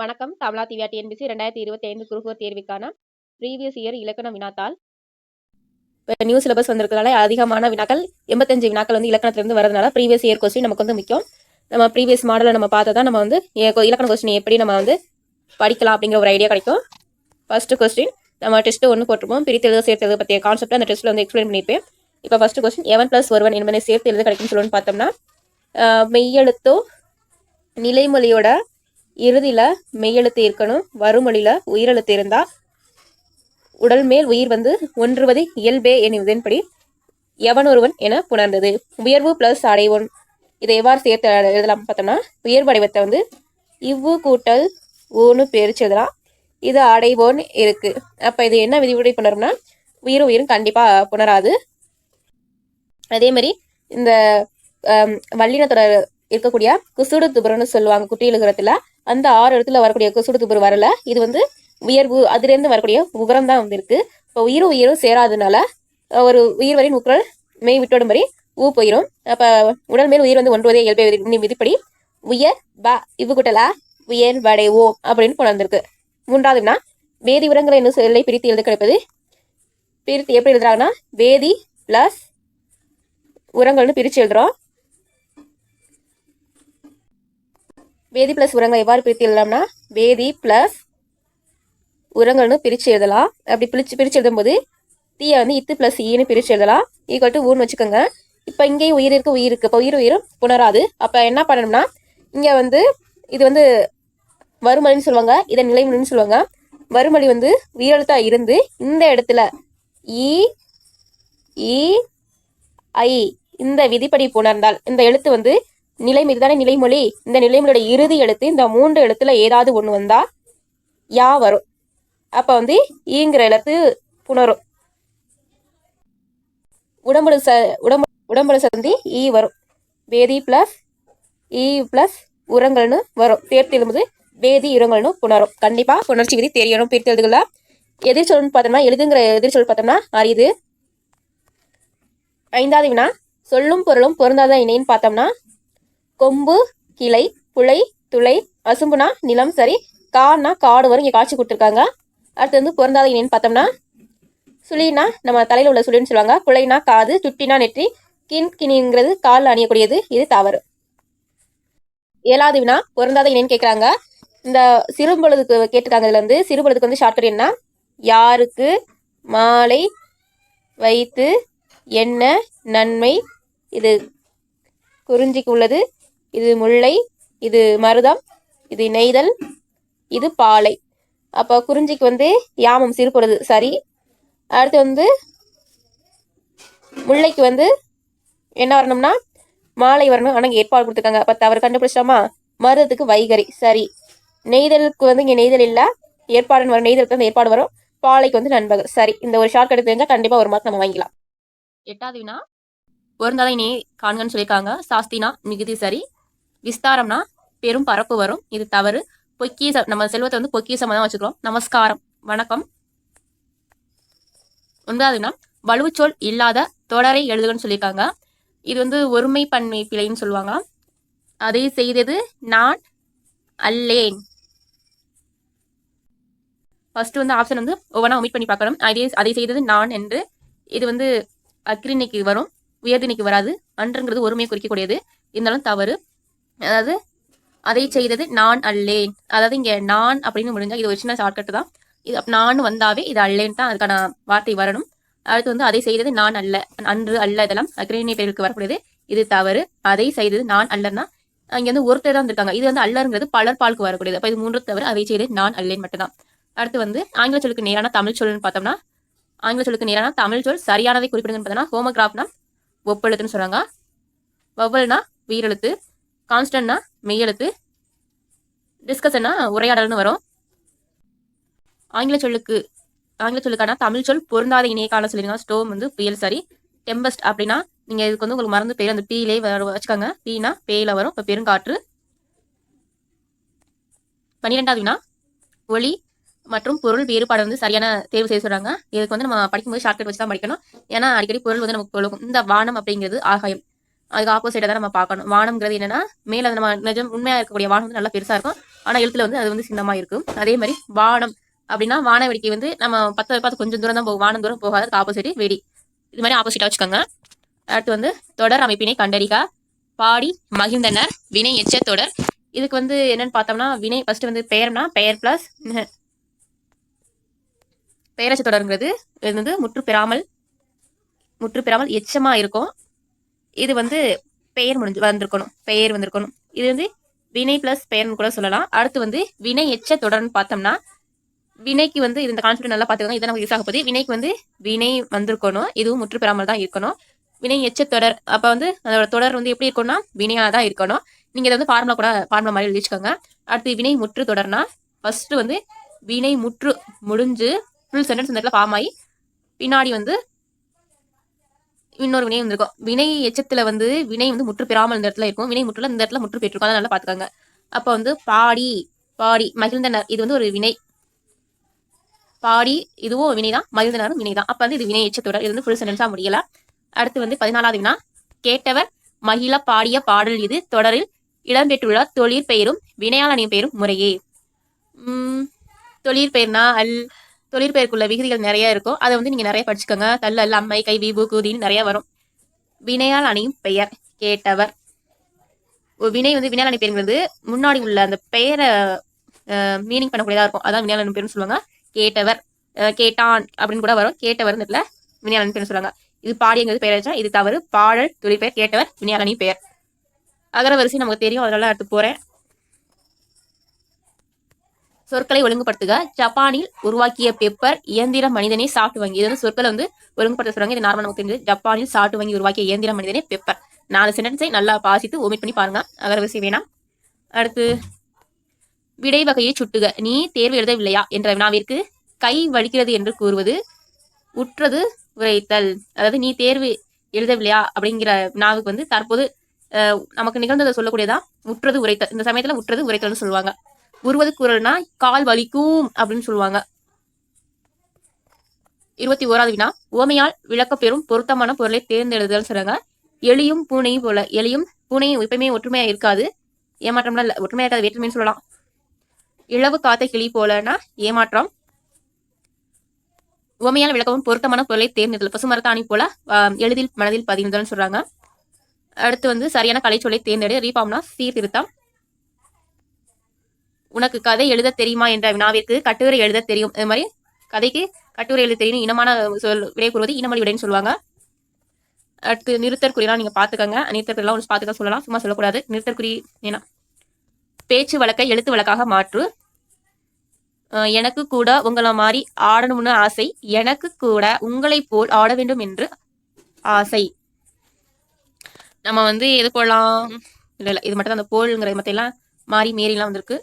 வணக்கம். தமிழா Divya TNPSC 2025 group 4 தேர்வுக்கான previous year இலக்கண வினாத்தாள். இப்போ நியூ சிலபஸ் வந்திருக்கிறதுனால அதிகமான வினாக்கள் 85 வினாக்கள் வந்து இலக்கணத்திலிருந்து வரதுனால ப்ரீவியஸ் இயர் கொஸ்டின் நமக்கு வந்து முக்கியம். நம்ம ப்ரீவியஸ் மாடலை நம்ம பார்த்தா தான் நம்ம வந்து இலக்கண கொஸ்டின் எப்படி நம்ம வந்து படிக்கலாம் அப்படிங்கிற ஒரு ஐடியா கிடைக்கும். ஃபர்ஸ்ட் கொஸ்டின் நம்ம டெஸ்ட் ஒன்று போட்டிருப்போம். பிரித்து எழுத சேர்த்து எழுத பற்றிய கான்செப்ட் அந்த டெஸ்ட்டில் வந்து எக்ஸ்பிளைன் பண்ணியிருப்பேன். இப்போ ஃபர்ஸ்ட் கொஸ்டின் எவன் + ஒருவன் என்பதை சேர்த்து எழுத கிடைக்கும்னு சொல்லணும்னு பார்த்தோம்னா மெய்யெழுத்தோ நிலைமொழியோட இறுதியில் மெய்யெழுத்து இருக்கணும். வறுமொழியில் உயிரெழுத்து இருந்தால் உடல் மேல் உயிர் வந்து ஒன்றுவது இயல்பே என்பதன்படி எவன் ஒருவன் என புணர்ந்தது. உயர்வு + அடைவோன் இதை எவ்வாறு சேர்த்து எழுதலாம் பார்த்தோம்னா உயர்வு அடைவத்தை வந்து இவ்வு கூட்டல் ஊன்னு பிரிச்சு எழுதலாம். இது அடைவோன் இருக்கு. அப்போ இது என்ன விதிமுறை புணரும்னா உயிரும் கண்டிப்பாக புணராது. அதே மாதிரி இந்த வல்லினத்தோட இருக்கக்கூடிய குசுடு துபுரன்னு சொல்லுவாங்க குட்டி எழுதுறதுல அந்த 6 இடத்துல வரக்கூடிய குசுடு துபுரு வரல. இது வந்து உயர்வு அதிலிருந்து வரக்கூடிய உகரம் தான் வந்து இருக்கு. இப்போ உயிரும் சேராதனால ஒரு உயிர் வரின் உக்குரல் மெய் விட்டோடும்படி ஊ போயிடும். அப்போ உடல் மேல் உயிர் வந்து ஒன்றுவதே இயல்பை விதிப்படி உயர் ப இவ்வு கூட்டலா உயர் வடைவோ அப்படின்னு புணர்ந்திருக்கு. மூன்றாவதுனா வேதி உரங்களை என்ன சொல்லை பிரித்து எழுத கிடைப்பது. பிரித்து எப்படி எழுதுறாங்கன்னா வேதி + உரங்கள்னு பிரித்து எழுதுறோம். வேதி + உரங்கள் எவ்வாறு பிரித்து எழுதலாம்னா வேதி + உரங்கள்னு பிரித்து எழுதலாம். அப்படி பிரித்து எழுதும்போது தீயை வந்து இத்து + ஈன்னு பிரித்து எழுதலாம். ஈக்குவல் ஊன்னு வச்சுக்கோங்க. இப்போ இங்கேயும் உயிர் இருக்கு. இப்போ உயிரும் புணராது. அப்போ என்ன பண்ணணும்னா இங்கே வந்து இது வந்து வறுமொழின்னு சொல்லுவாங்க, இதை நிலைமொழின்னு சொல்லுவாங்க. வறுமொழி வந்து உயிரெழுத்தா இருந்து இந்த இடத்துல ஈ ஈ ஐ இந்த விதிப்படி புணர்ந்தால் இந்த எழுத்து வந்து இதுதானே நிலைமொழி. இந்த நிலைமொழியோட இறுதி எழுத்து இந்த 3 எழுத்துல ஏதாவது ஒன்று வந்தா யா வரும். அப்ப வந்து ஈங்கிற எழுத்து புணரும். உடம்புல சந்தி ஈ வரும். வேதி + ஈ + உரங்கள்னு வரும். சேர்த்து எழுதும்போது வேதி உரங்கள்னு புணரும். கண்டிப்பா புணர்ச்சி விதி தெரியணும். பிரித்து எழுதுகள எதிர்ச்சொல்னு பார்த்தோம்னா எழுதுங்கிற எதிர்ச்சொல் பார்த்தோம்னா அரிது. 5வது வினா சொல்லும் பொருளும் பொருந்தாத இணைன்னு பார்த்தோம்னா கொம்பு கிளை புலை துளை அசும்புனா நிலம் சரி காடுனா காடு வரும். இங்கே காட்சி கொடுத்துருக்காங்க. அடுத்து வந்து பொருந்தாத இணைன்னு பார்த்தோம்னா சுழினா நம்ம தலையில் உள்ள சுழின்னு சொல்லுவாங்க. புலைனா காது, சுட்டினா நெற்றி, கிணிங்கிறது காலில் அணியக்கூடியது. இது தவறு. 7வது வினா பொருந்தாத இணைன்னு கேட்குறாங்க. இந்த சிறுபொழுதுக்கு கேட்டிருக்காங்க. இதில் வந்து சிறுபொழுதுக்கு வந்து ஷார்ட்கட் என்ன யாருக்கு மாலை வைத்து என்ன நன்மை. இது குறிஞ்சிக்கு உள்ளது. இது முல்லை, இது மருதம், இது நெய்தல், இது பாலை. அப்போ குறிஞ்சிக்கு வந்து யாமம் சிறுபொழுது சரி. அடுத்து வந்து முல்லைக்கு வந்து என்ன வரணும்னா மாலை வரணும். ஆனால் இங்கே ஏற்பாடு கொடுத்துருக்காங்க. அப்போ தவறு கண்டுபிடிச்சோமா. மருதத்துக்கு வைகரி சரி. நெய்தலுக்கு வந்து இங்கே நெய்தல் இல்லை, ஏற்பாடுன்னு வரும். நெய்தலுக்கு வந்து ஏற்பாடு வரும். பாலைக்கு வந்து நண்பகல் சரி. இந்த ஒரு ஷார்ட்கட் தெரிஞ்சால் கண்டிப்பாக ஒரு மார்க் நம்ம வாங்கிக்கலாம். 8வது வினா பொருந்தாத இணை காண்கன்னு சொல்லியிருக்காங்க. சாஸ்தினா மிகுதி சரி. விஸ்தாரம்னா பெரும் பரப்பு வரும். இது தவறு. பொக்கிசம் நம்ம செல்வத்தை வந்து பொக்கிசமாக தான் வச்சுக்கிறோம். நமஸ்காரம் வணக்கம். 9வதுனா வலுச்சொல் இல்லாத தொடரை எழுதுகன்னு சொல்லியிருக்காங்க. இது வந்து ஒருமை பன்மை பிழைன்னு சொல்லுவாங்க. அதை செய்தது நான் அல்லேன். ஃபர்ஸ்ட் வந்து ஆப்ஷன் வந்து ஒவ்வொன்றா ஒமிட் பண்ணி பார்க்கணும். அதை செய்தது நான் என்று. இது வந்து அக்ரிணைக்கு வரும், உயர்திணைக்கு வராது. அன்றுங்கிறது ஒருமையை குறிக்கக்கூடியது. இருந்தாலும் தவறு. அதாவது அதை செய்தது நான் அல்லேன். அதாவது இங்கே நான் அப்படின்னு முடிஞ்சா இது ஒரு சின்ன ஷார்ட்கட் தான். இது நான் வந்தாவே இது அல்லேன் தான் அதுக்கான வார்த்தை வரணும். அடுத்து வந்து அதை செய்தது நான் அல்ல, அன்று அல்ல, இதெல்லாம் அக்ரிணை பெயருக்கு வரக்கூடியது. இது தவறு. அதை செய்தது நான் அல்லன்னா இங்கே வந்து ஒருத்தர் தான் இருக்காங்க. இது வந்து அல்லருங்கிறது பலர் பாலுக்கு வரக்கூடியது. அப்போ இது 3 தவிர அதை செய்தது நான் அல்லேன் மட்டும்தான். அடுத்து வந்து ஆங்கில சொல்லுக்கு நேரான தமிழ் சொல்லுன்னு பார்த்தோம்னா ஆங்கில சொல்லுக்கு நேரான தமிழ் சொல் சரியானதை குறிப்பிடுங்கன்னு பார்த்தோம்னா ஹோமோகிராஃப்னா ஒப்பெழுத்துன்னு சொல்றாங்க. வவ்வல்னா உயிரெழுத்து, கான்ஸ்டன்ட்னா மெய்யெழுத்து, டிஸ்கஷன்னா உரையாடல்னு வரும். ஆங்கில சொல்லுக்கான தமிழ் சொல் பொருந்தாத இணையக்கான சொல்லிருங்க. ஸ்டோம் வந்து புயல் சரி. டெம்பஸ்ட் அப்படின்னா நீங்க இதுக்கு வந்து உங்களுக்கு மறந்து பேர் அந்த பீலே வச்சுக்கோங்க. பீனா பேயில வரும். இப்போ பெருங்காற்று. 12வது வினா ஒளி மற்றும் பொருள் வேறுபாடு வந்து சரியான தேர்வு செய்ய சொல்றாங்க. இதுக்கு வந்து நம்ம படிக்கும்போது ஷார்ட்கட் வச்சு தான் படிக்கணும். ஏன்னா அடிக்கடி பொருள் வந்து நமக்கு கொடுக்கும். இந்த வானம் அப்படிங்கிறது ஆகாயம். அதுக்கு ஆப்போசிட்டா தான் நம்ம பார்க்கணும். வானம்ங்கிறது என்னன்னா மேல நம்ம நிஜம் உண்மையா இருக்கக்கூடிய வானம் வந்து நல்லா பெருசா இருக்கும். ஆனா எழுத்துல வந்து அது வந்து சின்னமா இருக்கும். அதே மாதிரி வானம் அப்படின்னா வான வேடிக்கை வந்து நம்ம பார்த்து கொஞ்சம் தூரம் தான் போகும். வானம் தூரம் போகாது. அதுக்கு ஆப்போசிட் வெடி. இது மாதிரி ஆப்போசிட்டா வச்சுக்கோங்க. அடுத்து வந்து தொடர் அமைப்பினை கண்டறிக. பாடி மகிழ்ந்தனர் வினை எச்ச தொடர். இதுக்கு வந்து என்னன்னு பார்த்தோம்னா வினை ஃபர்ஸ்ட் வந்து பெயர்னா பெயர் பிளஸ் பெயரச்ச தொடர்ங்கிறது இது வந்து முற்று பெறாமல் எச்சமா இருக்கும். இது வந்து பெயர் வந்திருக்கணும். பெயர் வந்திருக்கணும். இது வந்து வினை பிளஸ் பெயர்னு கூட சொல்லலாம். அடுத்து வந்து வினை எச்ச தொடர்னு பார்த்தோம்னா வினைக்கு வந்து இந்த கான்செப்ட் நல்லா பார்த்துக்கோங்க. இதை நமக்கு யூஸ் ஆக போகுது. வினைக்கு வந்து வினை வந்திருக்கணும். இதுவும் முற்று பெறாமல் தான் இருக்கணும். வினை எச்ச தொடர் அப்ப வந்து அதோட தொடர் வந்து எப்படி இருக்கும்னா வினையா தான் இருக்கணும். நீங்க இதை வந்து ஃபார்முலா மாதிரி எழுதிச்சுக்கோங்க. அடுத்து வினை முற்று தொடர்னா ஃபர்ஸ்ட் வந்து வினை முற்று முடிஞ்சு ஃபுல் சென்டென்ஸ் இந்த இடத்துல ஃபார்ம் ஆகி பின்னாடி வந்து இன்னொரு வினை வந்திருக்கும். வினை எச்சத்துல வந்து வினை வந்து முற்று பெறாமல் இந்த இடத்துல இருக்கும். வினை முற்றுல இந்த இடத்துல முற்று பெற்றிருக்கும். அதை நல்லா பாத்துக்காங்க. அப்ப வந்து பாடி மகிழ்ந்தனர் இது வந்து ஒரு வினை. பாடி இதுவும் வினைதான், மகிழ்ந்தனரும் வினைதான். அப்ப வந்து இது வினை எச்சத்தொடர். இது வந்து ஃபுல் சென்டென்ஸா முடியல. அடுத்து வந்து 14வது வினா கேட்டவர் மகிழ பாடிய பாடல் இது தொடரில் இடம்பெற்றுள்ள தொழிற் பெயரும் வினையாளனின் பெயரும் முறையே. தொழிற்பெயர்னா தொழிற்பெயருக்குள்ள விகுதிகள் நிறைய இருக்கும். அதை வந்து நீங்க நிறைய படிச்சுக்கோங்க. தல் அல் அம்மை கை விபு கூதின்னு நிறைய வரும். வினையால் அணியும் பெயர் கேட்டவர். வினை வந்து வினையால் அணி பெயர்ங்கிறது முன்னாடி உள்ள அந்த பெயரை மீனிங் பண்ணக்கூடியதா இருக்கும். அதான் வினையால் அணி பெயர்னு சொல்லுவாங்க. கேட்டவர் கேட்டான் அப்படின்னு கூட வரும். கேட்டவர் வினையால் அணி பெயர்னு சொல்லுவாங்க. இது பாடியங்கிறது பெயர். இது தவறு. பாடல் தொழிற்பெயர் கேட்டவர் வினையால் அணி பெயர். அகர வரிசை நமக்கு தெரியும். அதனால அடுத்து போறேன். சொற்களை ஒழுங்குபடுத்துக. ஜப்பானில் உருவாக்கிய பெப்பர் இயந்திர மனிதனே சாப்பிட்டு வங்கி. இது வந்து சொற்களை வந்து ஒழுங்குபடுத்த சொல்றாங்க. இது நார்மல் நமக்கு தெரிஞ்சது. ஜப்பானில் சாப்பிட்டு வங்கி உருவாக்கிய இயந்திர மனிதனே பெப்பர். 4 சென்டென்ஸை நல்லா பாசித்து ஓமிட் பண்ணி பாருங்க. அகரவரிசை வேணாம். அடுத்து விடை வகையை சுட்டுக. நீ தேர்வு எழுதவில்லையா என்ற வினாவிற்கு கை வலிக்கிறது என்று கூறுவது உற்றது உரைத்தல். அதாவது நீ தேர்வு எழுதவில்லையா அப்படிங்கிற வினாவுக்கு வந்து தற்போது நமக்கு நிகழ்ந்ததை சொல்லக்கூடியதா உற்றது உரைத்தல். இந்த சமயத்துல உற்றது உரைத்தல்னு சொல்லுவாங்க. உருவது குரல்னா கால் வலிக்கும் அப்படின்னு சொல்லுவாங்க. 21வது வினா உவமையால் விளக்கப்பெறும் பொருத்தமான பொருளை தேர்ந்தெழுதுதல் சொல்றாங்க. எலியும் பூனையும் போல. எலியும் பூனையும் எப்பயுமே ஒற்றுமையா இருக்காது. ஏமாற்றம்லாம் இல்ல. ஒற்றுமையா இருக்காது, வேற்றுமைன்னு சொல்லலாம். இழவு காத்த கிளி போலனா ஏமாற்றம். உவமையால் விளக்கவும் பொருத்தமான பொருளை தேர்ந்தெடுத்தல். பசுமரத்தாணி போல எளிதில் மனதில் பதிவுதல் சொல்றாங்க. அடுத்து வந்து சரியான கலைச்சொல்லை தேர்ந்தெடு. ரீபாம்னா சீர்திருத்தம். உனக்கு கதை எழுத தெரியுமா என்ற வினாவிற்கு கட்டுரை எழுத தெரியும். இது மாதிரி கதைக்கு கட்டுரை எழுத தெரியும். இனமான விடை கூறுவது இனமொழி விடைன்னு சொல்லுவாங்க. அடுத்து நிறுத்தற்குறியெல்லாம் நீங்க பாத்துக்கோங்க. நிறுத்தற்குறியெல்லாம் ஒன்று பாத்துக்க சொல்லலாம், சும்மா சொல்லக்கூடாது. நிறுத்தற்குறி ஏன்னா பேச்சு வழக்கை எழுத்து வழக்காக மாற்று. எனக்கு கூட உங்களை மாதிரி ஆடணும்னு ஆசை. எனக்கு கூட உங்களை போல் ஆட வேண்டும் என்று ஆசை. நம்ம வந்து எது போடலாம்? இல்ல இது மட்டும் தான் அந்த போல்ங்கிற மத்த எல்லாம் மாறி மீறிலாம் வந்திருக்கு.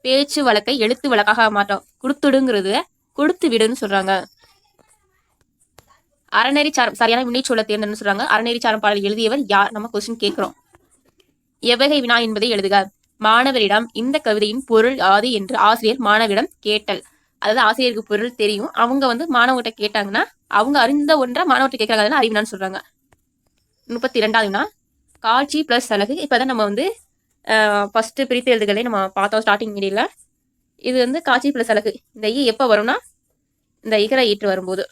பேச்சு வழக்கை எழுத்து வழக்காக மாற்றோம். கொடுத்துடுங்கிறது கொடுத்து விடுன்னு சொல்றாங்க. அறநெறி சாரம் சரியான வினை சொல்ல தேர்ந்தன்னு சொல்றாங்க. அறநெறி சாரம் பாடல் எழுதியவர் யார்? நம்ம கொஸ்டின் கேட்கிறோம். எவ்வகை வினா என்பதை எழுதுக. மாணவரிடம் இந்த கவிதையின் பொருள் யாது என்று ஆசிரியர் மாணவரிடம் கேட்டல். அதாவது ஆசிரியருக்கு பொருள் தெரியும். அவங்க வந்து மாணவர்கிட்ட கேட்டாங்கன்னா அவங்க அறிந்த ஒன்றை மாணவர்கிட்ட கேட்கறாங்க. அறிவினான்னு சொல்றாங்க. 32வது வினா காட்சி பிளஸ் அழகு. இப்பதான் நம்ம வந்து ஃபர்ஸ்ட் பிரித்து எழுதுகளை நம்ம பார்த்தோம் ஸ்டார்டிங் மீடியில. இது வந்து காட்சி பிளஸ் அழகு. இந்த எப்ப வரும்னா இந்த இகர ஈற்று வரும்போது.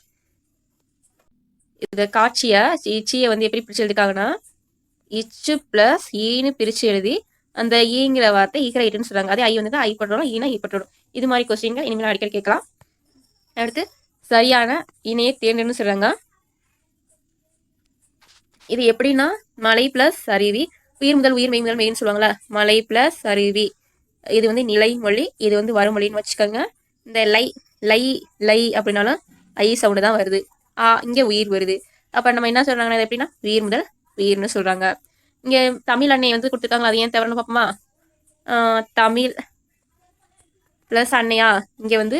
இந்த காட்சியை இச்சியை வந்து எப்படி பிரிச்சு எழுதிக்காங்கன்னா இச்சு பிளஸ் ஈன்னு பிரிச்சு எழுதி அந்த ஈங்கிற வார்த்தை இகர ஈட்டுன்னு சொல்றாங்க. அதே ஐ வந்து ஐ பட்டுடும், ஈனா ஈ பட்டுடும். இது மாதிரி கொஸ்டின்கள் இனிமேல் அடிக்கடி கேட்கலாம். அடுத்து சரியான இணையை தேர்ந்தெடுன்னு சொல்றாங்க. இது எப்படின்னா மலை பிளஸ் அருவி. உயிர் முதல் உயிர் மெய் முதல் மெய்ன்னு சொல்லுவாங்களா. மலை பிளஸ் அருவி. இது வந்து நிலை மொழி. இது வந்து வருமொழின்னு வச்சுக்கோங்க. இந்த லை லை லை அப்படின்னாலும் ஐ சவுண்டு தான் வருது. இங்கே உயிர் வருது. அப்போ நம்ம என்ன சொல்றாங்கன்னா எப்படின்னா உயிர் முதல் உயிர்னு சொல்றாங்க. இங்கே தமிழ் அன்னை வந்து கொடுத்துருக்காங்களா, அது ஏன் தவறுன்னு பார்ப்போமா. தமிழ் பிளஸ் அன்னையா, இங்கே வந்து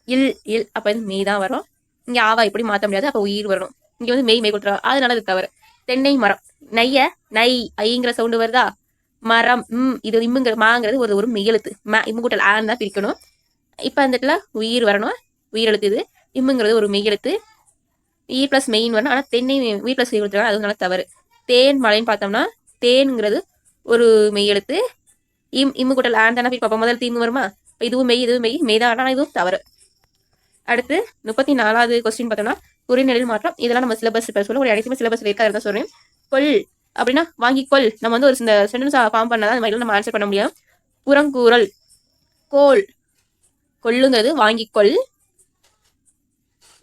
இல் இல் அப்போ வந்து மெய் தான் வரும். இங்கே ஆவா இப்படி மாற்ற முடியாது. அப்போ உயிர் வரணும். இங்கே வந்து மெய் கொடுத்துருவாங்க. அதனால இது தவறு. தென்னை மரம் நைய நை ஐங்கிற சவுண்டு வருதா. மரம் இது இம்முங்கிற மாங்கிறது ஒரு மெய்யெழுத்து. இம்மு கூட்டல் ஆன் தான் பிரிக்கணும். இப்போ அந்த இடத்துல உயிர் வரணும். உயிர் எழுத்து இது. இம்முங்கிறது ஒரு மெய்யெழுத்து. ஈ பிளஸ் மெயின் வரணும். ஆனால் தென்னை உயிர் பிளஸ் உயிர் கொடுத்துருக்காங்க. அது நல்லா தவறு. தேன் மலைன்னு பார்த்தோம்னா தேன்ங்கிறது ஒரு மெய் எழுத்து. இம்மு கூட்டல் ஆன் தானே பார்ப்போம். முதல் தீமு வருமா? இப்போ இதுவும் மெய், இதுவும் மெய், மெய்தான், ஆனால் இதுவும் தவறு. அடுத்து 34வது கொஸ்டின் பார்த்தோம்னா குறிநெடில் மாற்றம். இதெல்லாம் நம்ம சிலபஸ் சொல்ல ஒரு அனைத்துமே சிலபஸ் இருக்காது சொல்றேன். கொள் அப்படின்னா வாங்கிக்கொள். நம்ம வந்து ஒரு சென்டென்ஸ் ஃபார்ம் பண்ணாதான் அந்த மாதிரி நம்ம ஆன்சர் பண்ண முடியும். புறங்கூறல் கோல், கொள்ளுங்கிறது வாங்கிக்கொள்,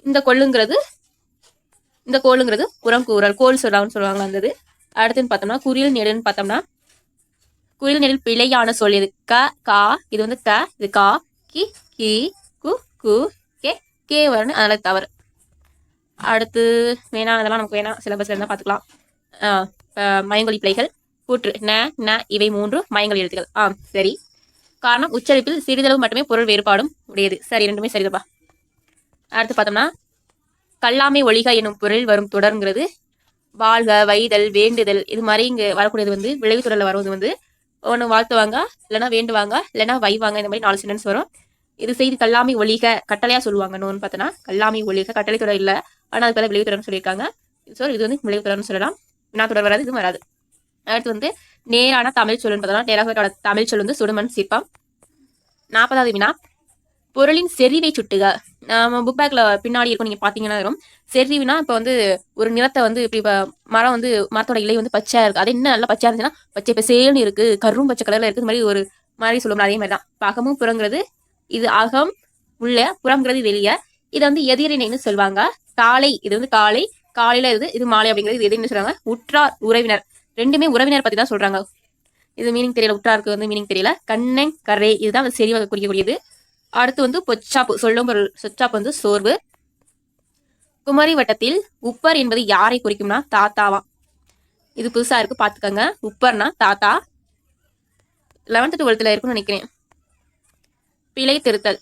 இந்த கோளுங்கிறது புறங்கூறல், கோல் சொல்லுவாங்க அந்த. அடுத்துன்னு பார்த்தோம்னா குறில் நெடுன்னு பார்த்தோம்னா குறில் நெடில் பிழையான சொல் இது க கா, இது வந்து க, இது கா, கி கி, கு கு, கே கே வரணும், அதனால தவறு. அடுத்து வேணாம், நமக்கு வேணாம், சிலபஸ்ல இருந்தால் பார்த்துக்கலாம். மயங்கொலி பிழைகள் கூற்று ந இவை 3 மயங்கொலி எழுத்துக்கள். சரி. காரணம் உச்சரிப்பில் சிறிதளவு மட்டுமே பொருள் வேறுபாடும் உடையது. சரி, ரெண்டுமே சரிதாப்பா. அடுத்து பார்த்தோம்னா கல்லாமை ஒழிக என்னும் பொருள் வரும் தொடர்ங்கிறது வாழ்க, வைதல், வேண்டுதல், இது மாதிரி இங்கே வரக்கூடியது வந்து விளைவு தொடரில் வருவது வந்து ஒன்று வாழ்த்துவாங்க, இல்லைன்னா வேண்டுவாங்க, இல்லைன்னா வைவாங்க, இந்த மாதிரி 4 சென்டென்ஸ் வரும். இது செய்து கல்லாமை ஒழிக கட்டளையா சொல்லுவாங்க. இன்னொன்று பார்த்தோன்னா கல்லாமை ஒழிக கட்டளை தொடர் இல்லை, ஆனால் அது பல விளைவு தொடர்னு சொல்லியிருக்காங்க. இது வந்து விளைவு தொடர்னு சொல்லலாம். வினா தொடர் வராது, இதுவும் வராது. அடுத்து வந்து நேரான தமிழ் சொல்லுன்னு பார்த்தோம்னா நேராக தமிழ் சொல் வந்து சுடுமண் சிற்பம். 40வது வினா பொருளின் செறிவை சுட்டுக. நம்ம புக் பேக்ல பின்னாடி இருக்கும், நீங்க பாத்தீங்கன்னா வரும். செறிவுனா இப்ப வந்து ஒரு நிறத்தை வந்து இப்படி மரம் வந்து மரத்தோட இலை வந்து பச்சையா இருக்கு, அது என்ன நல்லா பச்சையா இருந்துச்சுன்னா பச்சை பசேல்னு இருக்கு, கரும் பச்சை கலர்ல இருக்கு, மாதிரி ஒரு மாதிரி சொல்லுவோம். அதே மாதிரிதான் அகமும் புறங்கிறது இது அகம் உள்ள, புறங்கிறது வெளிய. இதை வந்து எதிரினைன்னு சொல்லுவாங்க. காலை, இது வந்து காலை, காலையில இது மாலை அப்படிங்கிறது இது எதிரின்னு சொல்றாங்க. உற்றார் உறவினர், ரெண்டுமே உறவினர் பத்தி தான் சொல்றாங்க. இது மீனிங் தெரியல, உற்றாருக்கு வந்து மீனிங் தெரியல. கண்ணன் கரை, இதுதான் செறிவை குறிக்கக்கூடியது. அடுத்து வந்து பொச்சாப்பு, சொல்லும் பொருள். சொச்சாப்பு வந்து சோர்வு. குமரி வட்டத்தில் உப்பர் என்பது யாரை குறிக்கும்னா தாத்தாவா. இது புதுசா இருக்கு, பாத்துக்கோங்க. உப்பர்னா தாத்தா. 11th 12th இருக்குன்னு நினைக்கிறேன். பிழை திருத்தல்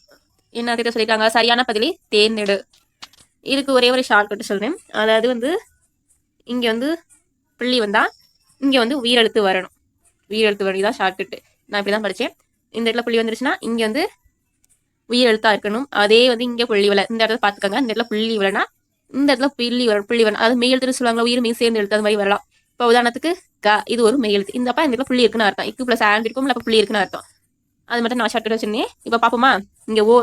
என்ன கிட்ட சொல்லியிருக்காங்க? சரியான பதிலை தேர்ந்தெடு. இதுக்கு ஒரே ஒரு ஷார்ட்கட் சொல்றேன். அதாவது வந்து இங்க வந்து புள்ளி வந்தா இங்க வந்து உயிரெழுத்து வரணும். உயிரெழுத்து வரணும், ஷார்ட்கட். நான் இப்படிதான் படிச்சேன். இந்த இடத்துல புள்ளி வந்துருச்சுன்னா இங்க வந்து உயிர் எழுத்தா இருக்கணும். அதே வந்து இங்க புள்ளி வலை, இந்த இடத்துல பாத்துக்கோங்க. இந்த இடத்துல புள்ளி வலைனா இந்த இடத்துல புள்ளி வரணும். அது மெய் எழுத்துன்னு சொல்லுவாங்க, உயிர் மெய் சேர்ந்து எழுத்து, அது மாதிரி வரலாம். இப்போ உதாரணத்துக்கு க, இது ஒரு மெய் எழுத்து. இந்த இடத்துல புள்ளி இருக்குன்னு அர்த்தம். இக்கு பிளஸ் ஆண்ட் இருக்கும், இல்ல புள்ளி இருக்குன்னு அர்த்தம். அது மட்டும் நான் ஷார்ட் வச்சிருந்தேன். இப்ப பாப்போமா? இங்க ஓ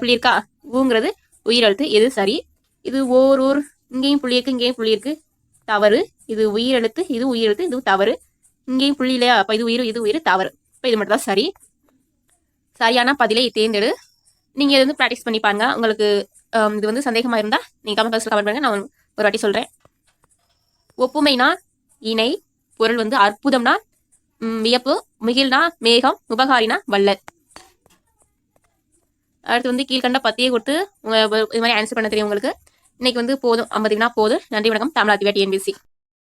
புள்ளி இருக்கா? ஊங்கிறது உயிர் எழுத்து, இது சரி. இது ஊர், இங்கேயும் புள்ளி இருக்கு, இங்கேயும் புள்ளி இருக்கு, தவறு. இது உயிர் எழுத்து, இது உயிர் எழுத்து, இது தவறு. இங்கேயும் புள்ளி இல்லையா? அப்ப இது உயிர் தவறு. இப்ப இது மட்டும் தான் சரி. சரியான பதிலை தேர்ந்தெடு. நீங்க இது வந்து ப்ராக்டிஸ் பண்ணி பாருங்க. உங்களுக்கு இது வந்து சந்தேகமா இருந்தா நீங்க கமெண்ட் பாக்ஸ்ல கமெண்ட் பண்ணுங்க, நான் ஒரு வாட்டி சொல்றேன். ஒப்புமைனா இணை, பொருள் வந்து அற்புதம்னா வியப்பு, மிகில்னா மேகம், உபகாரினா வல்லர். அடுத்து வந்து கீழ்கண்ட பத்தியை கொடுத்து இது மாதிரி ஆன்சர் பண்ண தெரியும் உங்களுக்கு. இன்னைக்கு வந்து போதும், 50 வினா போதும். நன்றி, வணக்கம். தமிழ் டிஎன்பிசி.